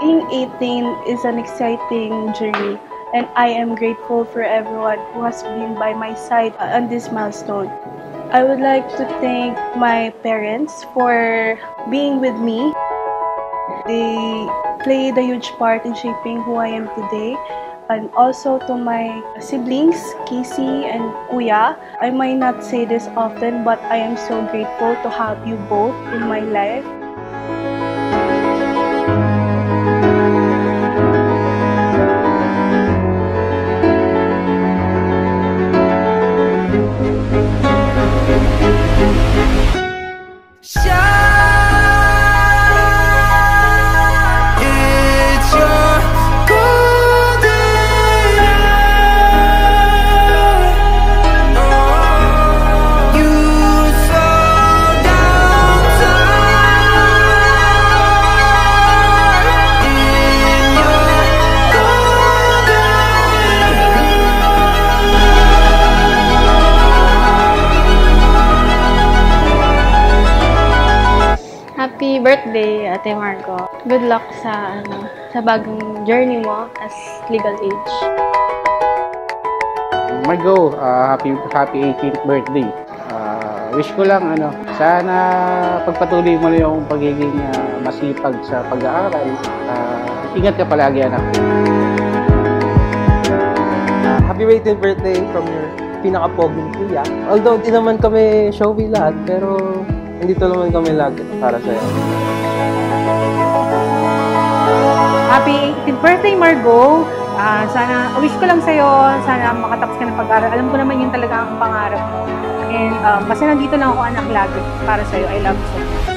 Being 18 is an exciting journey, and I am grateful for everyone who has been by my side on this milestone. I would like to thank my parents for being with me. They played a huge part in shaping who I am today. And also to my siblings, Casey and Kuya. I might not say this often, but I am so grateful to have you both in my life. Happy birthday, Ate Margo. Good luck sa bagong journey mo as legal age. Margo, happy 18th birthday. Wish ko lang sana pagpatuloy mo yung pagiging masipag sa pag-aaral. Ingat ka palagi, anak. Happy 18th birthday from your pinaka-poging kuya. Although di naman kami showy lahat, pero nandito naman kami lagi para sa'yo. Happy 18th birthday, Margo! Sana, wish ko lang sa'yo, sana makatapos ka ng pag-aaral. Alam ko naman yun talaga ang pangarap mo. And basta nandito lang ako, anak, lagi para sa'yo. I love you so much.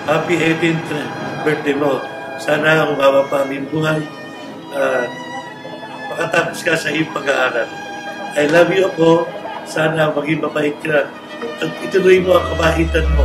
Happy 18th birthday mo. Sana ang baba pa aming buhay. Makatapos ka sa iyong pag-aaral. I love you ako. Sana maging mabait ka. At ituloy mo ang kabahitan mo.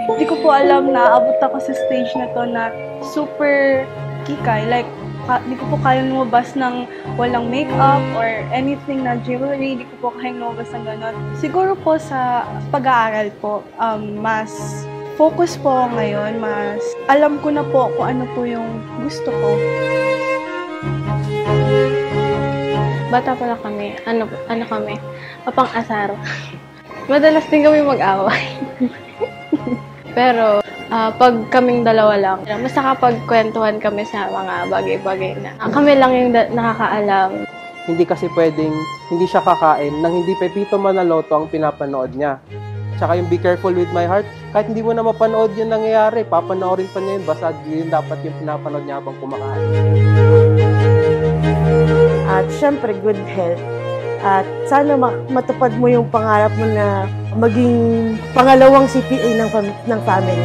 Hindi ko po alam na abot ako sa stage na to na super kikay. Like, hindi ko po kayang lumabas ng walang makeup or anything na jewelry. Hindi ko po kayang lumabas ng gano'n. Siguro po sa pag-aaral po, mas focus po ako ngayon. Mas alam ko na po kung ano po yung gusto ko. Bata pala kami. Ano kami? Mapang-asar. Madalas din kami mag-away. Pero, pag kaming dalawa lang, mas nakapagkwentuhan kami sa mga bagay-bagay na kami lang yung nakakaalam. Hindi kasi pwedeng hindi siya kakain nang hindi Pepito Manaloto ang pinapanood niya. Tsaka yung Be Careful With My Heart, kahit hindi mo na mapanood yung nangyayari, papanoorin pa niya yun, basta yun dapat yung pinapanood niya habang kumakain. At syempre, good health. At sana matupad mo yung pangarap mo na maging pangalawang CPA ng family.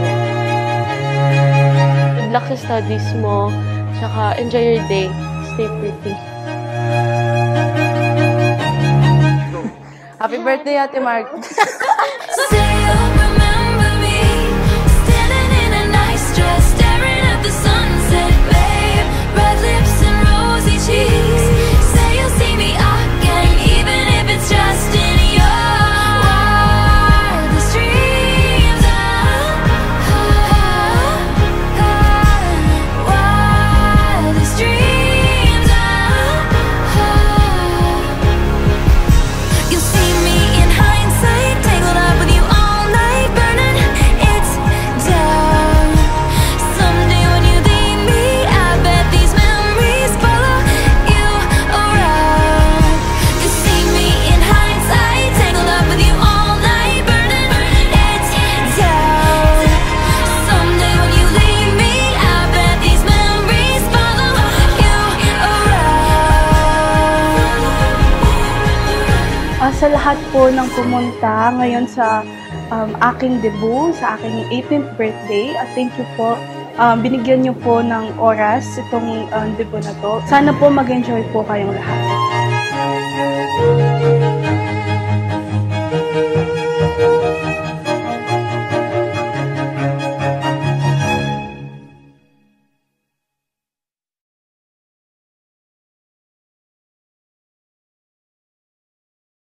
Good luck sa studies mo, tsaka enjoy your day. Stay pretty. Happy birthday, Ate Mark! You'll see me sa lahat po ng pumunta ngayon sa aking debut, sa aking 18th birthday. At thank you po. Binigyan niyo po ng oras itong debut na to. Sana po mag-enjoy po kayong lahat.